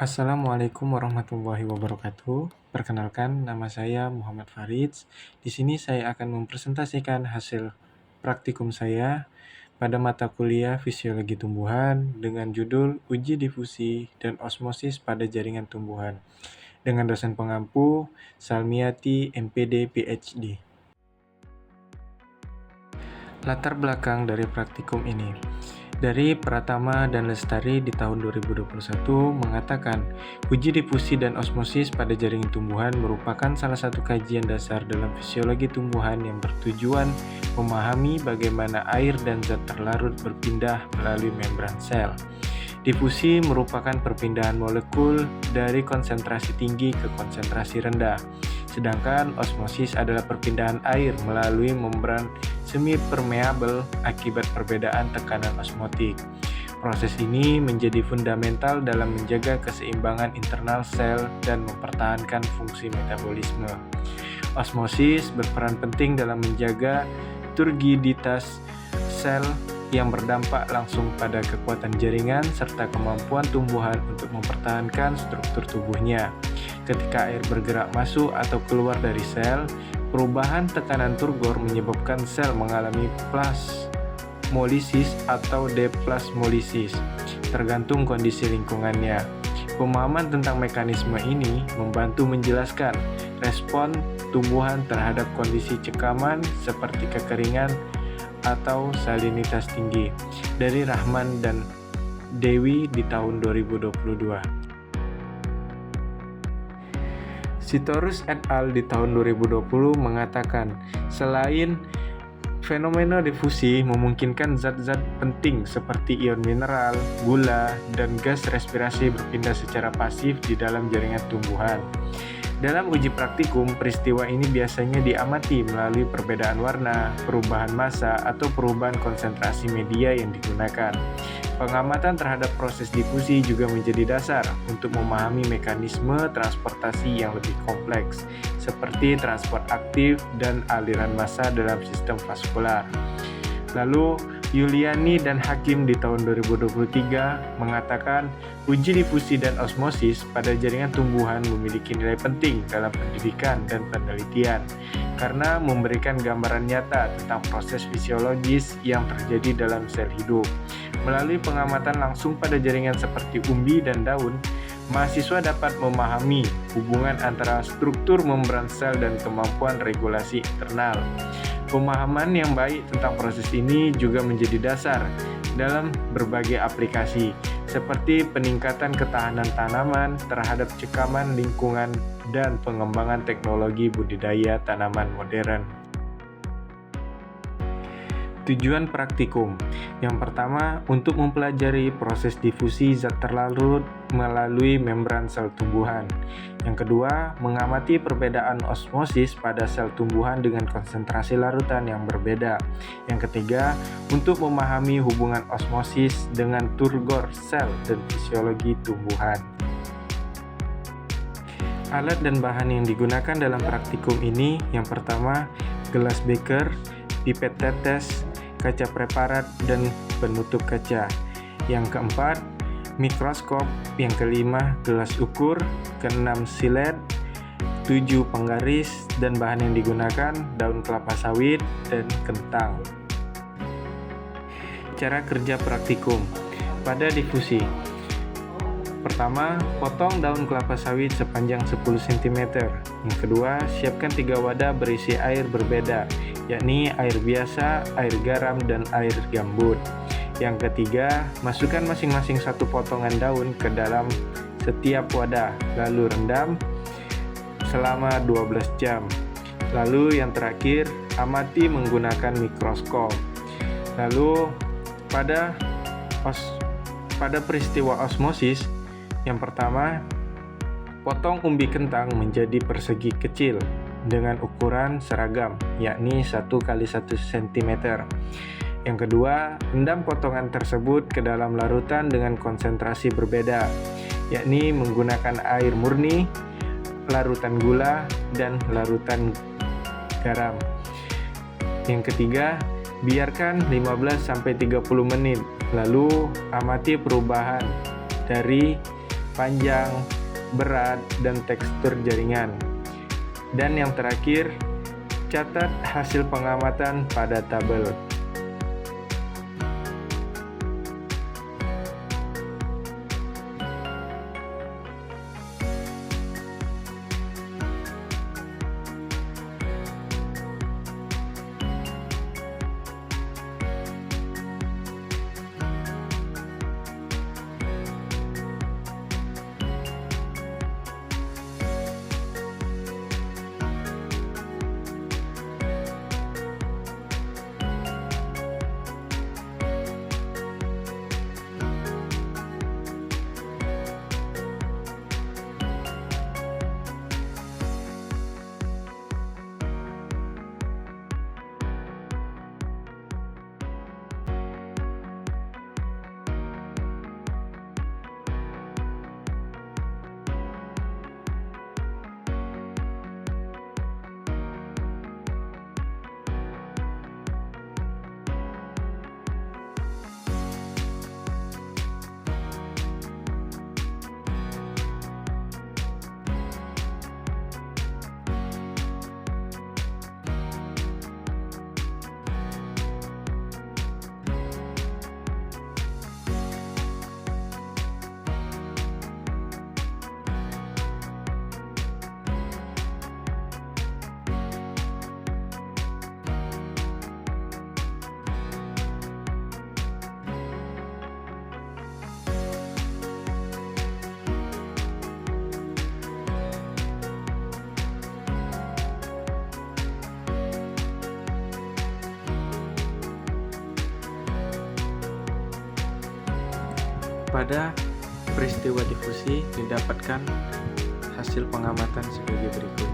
Assalamualaikum warahmatullahi wabarakatuh. Perkenalkan, nama saya Muhammad Farid. Di sini saya akan mempresentasikan hasil praktikum saya pada mata kuliah Fisiologi Tumbuhan dengan judul Uji Difusi dan Osmosis pada Jaringan Tumbuhan dengan dosen pengampu Salmiati MPD PhD. Latar belakang dari praktikum ini. Dari Pratama dan Lestari di tahun 2021 mengatakan, uji difusi dan osmosis pada jaringan tumbuhan merupakan salah satu kajian dasar dalam fisiologi tumbuhan yang bertujuan memahami bagaimana air dan zat terlarut berpindah melalui membran sel. Difusi merupakan perpindahan molekul dari konsentrasi tinggi ke konsentrasi rendah, sedangkan osmosis adalah perpindahan air melalui membran semi-permeabel akibat perbedaan tekanan osmotik. Proses ini menjadi fundamental dalam menjaga keseimbangan internal sel dan mempertahankan fungsi metabolisme. Osmosis berperan penting dalam menjaga turgiditas sel yang berdampak langsung pada kekuatan jaringan serta kemampuan tumbuhan untuk mempertahankan struktur tubuhnya. Ketika air bergerak masuk atau keluar dari sel, perubahan tekanan turgor menyebabkan sel mengalami plasmolisis atau deplasmolisis, tergantung kondisi lingkungannya. Pemahaman tentang mekanisme ini membantu menjelaskan respon tumbuhan terhadap kondisi cekaman seperti kekeringan atau salinitas tinggi. Dari Rahman dan Dewi di tahun 2022. Sitorus et al. Di tahun 2020 mengatakan, selain fenomena difusi memungkinkan zat-zat penting seperti ion mineral, gula, dan gas respirasi berpindah secara pasif di dalam jaringan tumbuhan. Dalam uji praktikum, peristiwa ini biasanya diamati melalui perbedaan warna, perubahan massa, atau perubahan konsentrasi media yang digunakan. Pengamatan terhadap proses difusi juga menjadi dasar untuk memahami mekanisme transportasi yang lebih kompleks, seperti transport aktif dan aliran massa dalam sistem vaskular. Lalu, Yuliani dan Hakim di tahun 2023 mengatakan uji difusi dan osmosis pada jaringan tumbuhan memiliki nilai penting dalam pendidikan dan penelitian karena memberikan gambaran nyata tentang proses fisiologis yang terjadi dalam sel hidup. Melalui pengamatan langsung pada jaringan seperti umbi dan daun, mahasiswa dapat memahami hubungan antara struktur membran sel dan kemampuan regulasi internal. Pemahaman yang baik tentang proses ini juga menjadi dasar dalam berbagai aplikasi, seperti peningkatan ketahanan tanaman terhadap cekaman lingkungan dan pengembangan teknologi budidaya tanaman modern. Tujuan praktikum. Yang pertama, untuk mempelajari proses difusi zat terlarut melalui membran sel tumbuhan. Yang kedua, mengamati perbedaan osmosis pada sel tumbuhan dengan konsentrasi larutan yang berbeda. Yang ketiga, untuk memahami hubungan osmosis dengan turgor sel dan fisiologi tumbuhan. Alat dan bahan yang digunakan dalam praktikum ini, yang pertama, gelas beker, pipet tetes, kaca preparat, dan penutup kaca. Yang keempat, mikroskop. Yang kelima, gelas ukur. Keenam, silet. 7, penggaris. Dan bahan yang digunakan, daun kelapa sawit dan kentang. Cara kerja praktikum pada difusi. Pertama, potong daun kelapa sawit sepanjang 10 cm. Yang kedua, siapkan 3 wadah berisi air berbeda, yakni air biasa, air garam, dan air gambut. Yang ketiga, masukkan masing-masing 1 potongan daun ke dalam setiap wadah, lalu rendam selama 12 jam. Lalu yang terakhir, amati menggunakan mikroskop. Lalu pada peristiwa osmosis, yang pertama, potong umbi kentang menjadi persegi kecil dengan ukuran seragam, yakni 1 x 1 cm. Yang kedua, rendam potongan tersebut ke dalam larutan dengan konsentrasi berbeda, yakni menggunakan air murni, larutan gula, dan larutan garam. Yang ketiga, biarkan 15-30 menit, lalu amati perubahan dari panjang, berat, dan tekstur jaringan. Dan yang terakhir, catat hasil pengamatan pada tabel. Pada peristiwa difusi didapatkan hasil pengamatan sebagai berikut.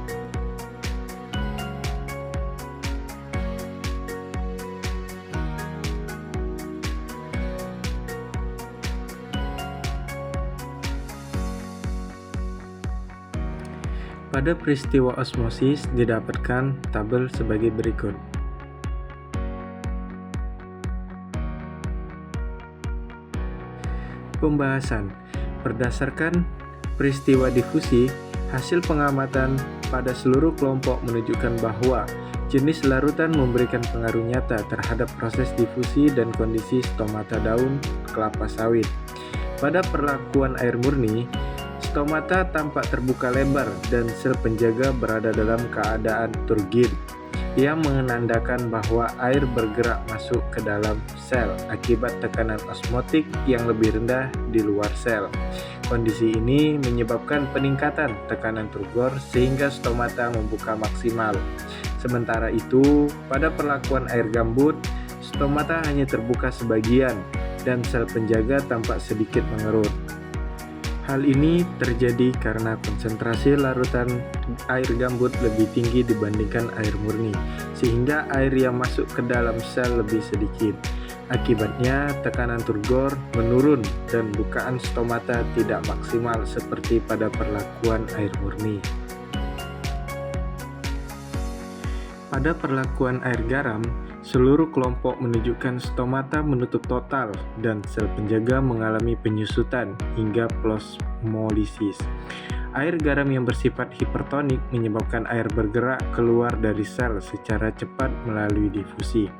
Pada peristiwa osmosis didapatkan tabel sebagai berikut. Pembahasan. Berdasarkan peristiwa difusi, hasil pengamatan pada seluruh kelompok menunjukkan bahwa jenis larutan memberikan pengaruh nyata terhadap proses difusi dan kondisi stomata daun kelapa sawit. Pada perlakuan air murni, stomata tampak terbuka lebar dan sel penjaga berada dalam keadaan turgid, yang menandakan bahwa air bergerak masuk ke dalam sel akibat tekanan osmotik yang lebih rendah di luar sel. Kondisi ini menyebabkan peningkatan tekanan turgor sehingga stomata membuka maksimal. Sementara itu, pada perlakuan air gambut, stomata hanya terbuka sebagian dan sel penjaga tampak sedikit mengerut. Hal ini terjadi karena konsentrasi larutan air gambut lebih tinggi dibandingkan air murni, sehingga air yang masuk ke dalam sel lebih sedikit. Akibatnya, tekanan turgor menurun dan bukaan stomata tidak maksimal seperti pada perlakuan air murni. Pada perlakuan air garam, seluruh kelompok menunjukkan stomata menutup total dan sel penjaga mengalami penyusutan hingga plasmolisis. Air garam yang bersifat hipertonik menyebabkan air bergerak keluar dari sel secara cepat melalui difusi,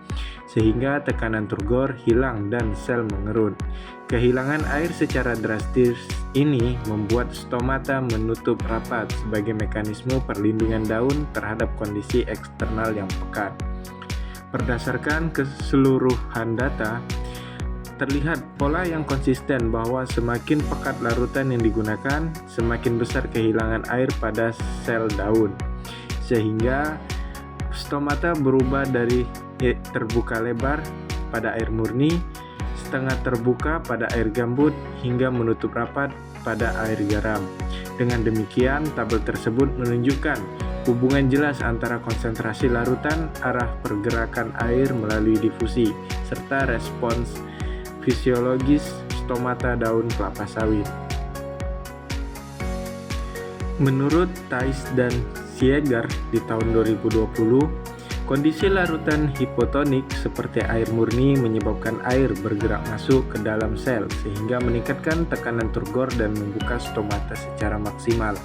sehingga tekanan turgor hilang dan sel mengerut. Kehilangan air secara drastis ini membuat stomata menutup rapat sebagai mekanisme perlindungan daun terhadap kondisi eksternal yang pekat. Berdasarkan keseluruhan data, terlihat pola yang konsisten bahwa semakin pekat larutan yang digunakan, semakin besar kehilangan air pada sel daun, sehingga stomata berubah dari terbuka lebar pada air murni, setengah terbuka pada air gambut, hingga menutup rapat pada air garam. Dengan demikian, tabel tersebut menunjukkan hubungan jelas antara konsentrasi larutan, arah pergerakan air melalui difusi, serta respons fisiologis stomata daun kelapa sawit. Menurut Thais dan Sieger di tahun 2020, Kondisi larutan hipotonik seperti air murni menyebabkan air bergerak masuk ke dalam sel sehingga meningkatkan tekanan turgor dan membuka stomata secara maksimal.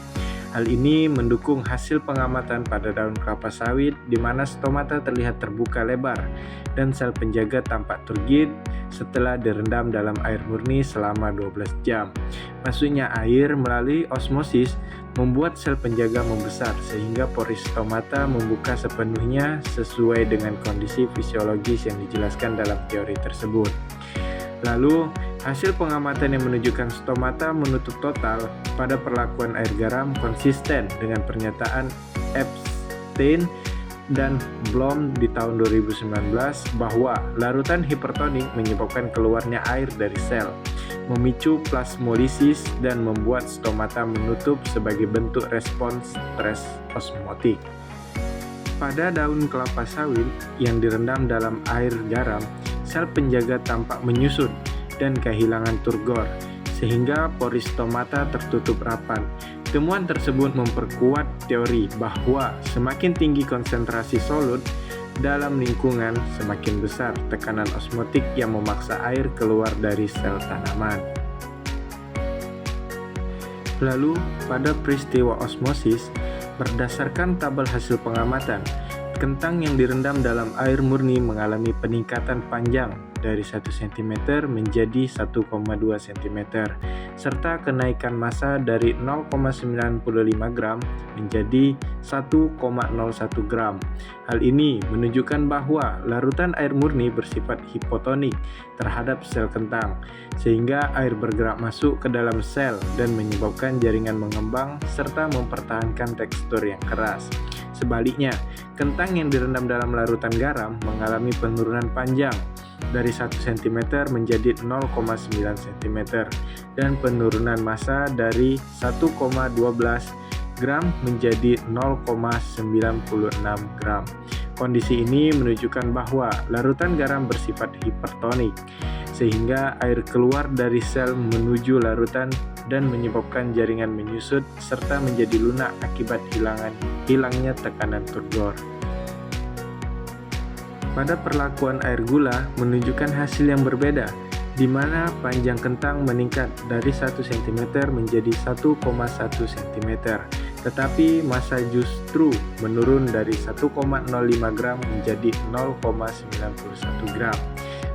Hal ini mendukung hasil pengamatan pada daun kelapa sawit di mana stomata terlihat terbuka lebar dan sel penjaga tampak turgid setelah direndam dalam air murni selama 12 jam. Masuknya air melalui osmosis membuat sel penjaga membesar sehingga pori stomata membuka sepenuhnya sesuai dengan kondisi fisiologis yang dijelaskan dalam teori tersebut. Lalu, hasil pengamatan yang menunjukkan stomata menutup total pada perlakuan air garam konsisten dengan pernyataan Epstein dan Blom di tahun 2019 bahwa larutan hipertonik menyebabkan keluarnya air dari sel, memicu plasmolisis dan membuat stomata menutup sebagai bentuk respons stres osmotik. Pada daun kelapa sawit yang direndam dalam air garam, sel penjaga tampak menyusut dan kehilangan turgor, sehingga pori stomata tertutup rapat. Temuan tersebut memperkuat teori bahwa semakin tinggi konsentrasi solut dalam lingkungan, semakin besar tekanan osmotik yang memaksa air keluar dari sel tanaman. Lalu, pada peristiwa osmosis, berdasarkan tabel hasil pengamatan, kentang yang direndam dalam air murni mengalami peningkatan panjang dari 1 cm menjadi 1,2 cm, serta kenaikan massa dari 0,95 gram menjadi 1,01 gram. Hal ini menunjukkan bahwa larutan air murni bersifat hipotonik terhadap sel kentang, sehingga air bergerak masuk ke dalam sel dan menyebabkan jaringan mengembang serta mempertahankan tekstur yang keras. Sebaliknya, kentang yang direndam dalam larutan garam mengalami penurunan panjang dari 1 cm menjadi 0,9 cm dan penurunan massa dari 1,12 gram menjadi 0,96 gram. Kondisi ini menunjukkan bahwa larutan garam bersifat hipertonik, sehingga air keluar dari sel menuju larutan dan menyebabkan jaringan menyusut serta menjadi lunak akibat hilangnya tekanan turgor. Pada perlakuan air gula menunjukkan hasil yang berbeda, di mana panjang kentang meningkat dari 1 cm menjadi 1,1 cm, tetapi massa justru menurun dari 1,05 gram menjadi 0,91 gram.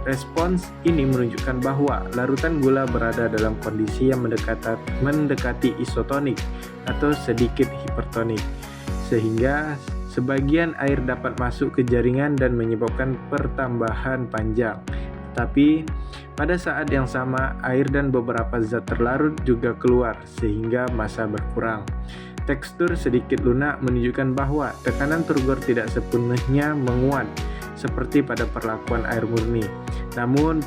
Respons ini menunjukkan bahwa larutan gula berada dalam kondisi yang mendekati isotonik atau sedikit hipertonik, sehingga sebagian air dapat masuk ke jaringan dan menyebabkan pertambahan panjang. Tetapi pada saat yang sama, air dan beberapa zat terlarut juga keluar sehingga massa berkurang. Tekstur sedikit lunak menunjukkan bahwa tekanan turgor tidak sepenuhnya menguat seperti pada perlakuan air murni. Namun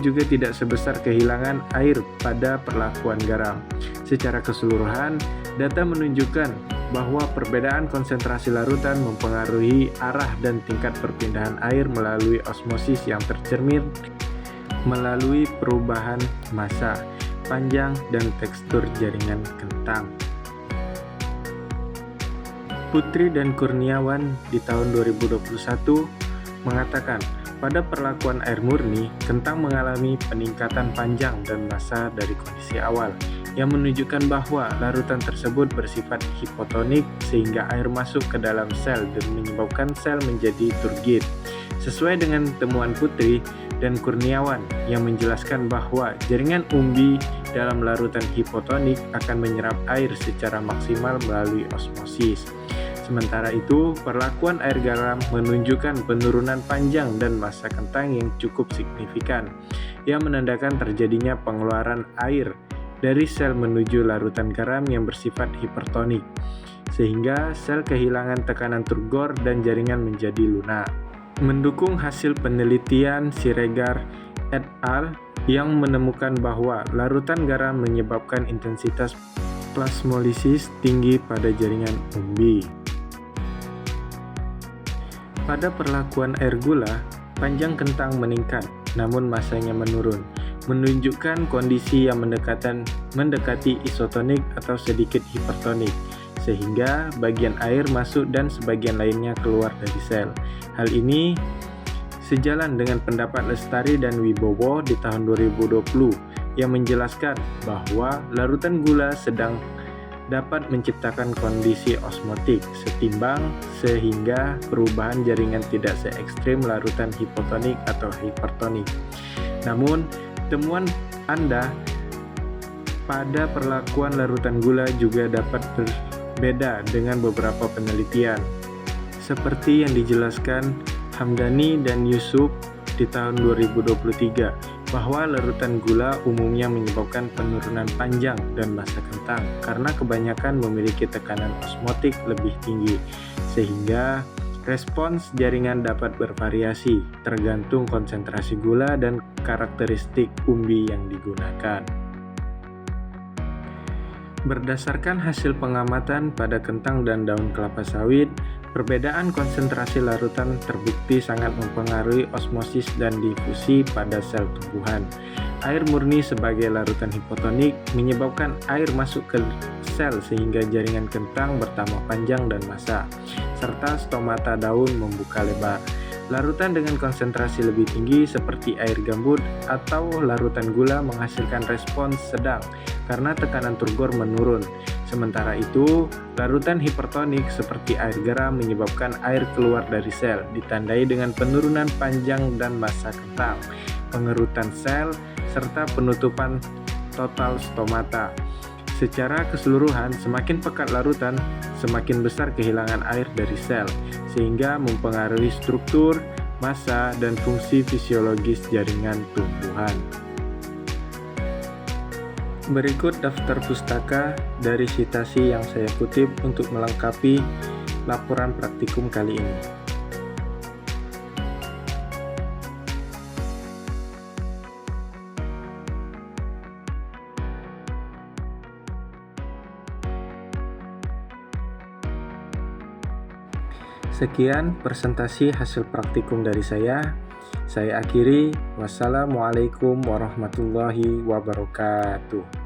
juga tidak sebesar kehilangan air pada perlakuan garam. Secara keseluruhan, data menunjukkan bahwa perbedaan konsentrasi larutan mempengaruhi arah dan tingkat perpindahan air melalui osmosis yang tercermin melalui perubahan massa, panjang, dan tekstur jaringan kentang. Putri dan Kurniawan di tahun 2021 mengatakan, pada perlakuan air murni, kentang mengalami peningkatan panjang dan massa dari kondisi awal, yang menunjukkan bahwa larutan tersebut bersifat hipotonik sehingga air masuk ke dalam sel dan menyebabkan sel menjadi turgid. Sesuai dengan temuan Putri dan Kurniawan yang menjelaskan bahwa jaringan umbi dalam larutan hipotonik akan menyerap air secara maksimal melalui osmosis. Sementara itu, perlakuan air garam menunjukkan penurunan panjang dan massa kentang yang cukup signifikan, yang menandakan terjadinya pengeluaran air dari sel menuju larutan garam yang bersifat hipertonik, sehingga sel kehilangan tekanan turgor dan jaringan menjadi lunak. Mendukung hasil penelitian Siregar et al. Yang menemukan bahwa larutan garam menyebabkan intensitas plasmolisis tinggi pada jaringan umbi. Pada perlakuan air gula, panjang kentang meningkat, namun massanya menurun, menunjukkan kondisi yang mendekati isotonik atau sedikit hipertonik, sehingga bagian air masuk dan sebagian lainnya keluar dari sel. Hal ini sejalan dengan pendapat Lestari dan Wibowo di tahun 2020 yang menjelaskan bahwa larutan gula sedang dapat menciptakan kondisi osmotik setimbang sehingga perubahan jaringan tidak se-ekstrim larutan hipotonik atau hipertonik. Namun, temuan Anda pada perlakuan larutan gula juga dapat berbeda dengan beberapa penelitian, seperti yang dijelaskan Hamdani dan Yusuf di tahun 2023 bahwa larutan gula umumnya menyebabkan penurunan panjang dan massa kentang karena kebanyakan memiliki tekanan osmotik lebih tinggi, sehingga respons jaringan dapat bervariasi tergantung konsentrasi gula dan karakteristik umbi yang digunakan. Berdasarkan hasil pengamatan pada kentang dan daun kelapa sawit, perbedaan konsentrasi larutan terbukti sangat mempengaruhi osmosis dan difusi pada sel tumbuhan. Air murni sebagai larutan hipotonik menyebabkan air masuk ke sel sehingga jaringan kentang bertambah panjang dan massa, serta stomata daun membuka lebar. Larutan dengan konsentrasi lebih tinggi seperti air gambut atau larutan gula menghasilkan respons sedang karena tekanan turgor menurun. Sementara itu, larutan hipertonik seperti air garam menyebabkan air keluar dari sel, ditandai dengan penurunan panjang dan massa kentang, pengerutan sel, serta penutupan total stomata. Secara keseluruhan, semakin pekat larutan, semakin besar kehilangan air dari sel, sehingga mempengaruhi struktur, massa, dan fungsi fisiologis jaringan tumbuhan. Berikut daftar pustaka dari citasi yang saya kutip untuk melengkapi laporan praktikum kali ini. Sekian presentasi hasil praktikum dari saya. Saya akhiri. Wassalamualaikum warahmatullahi wabarakatuh.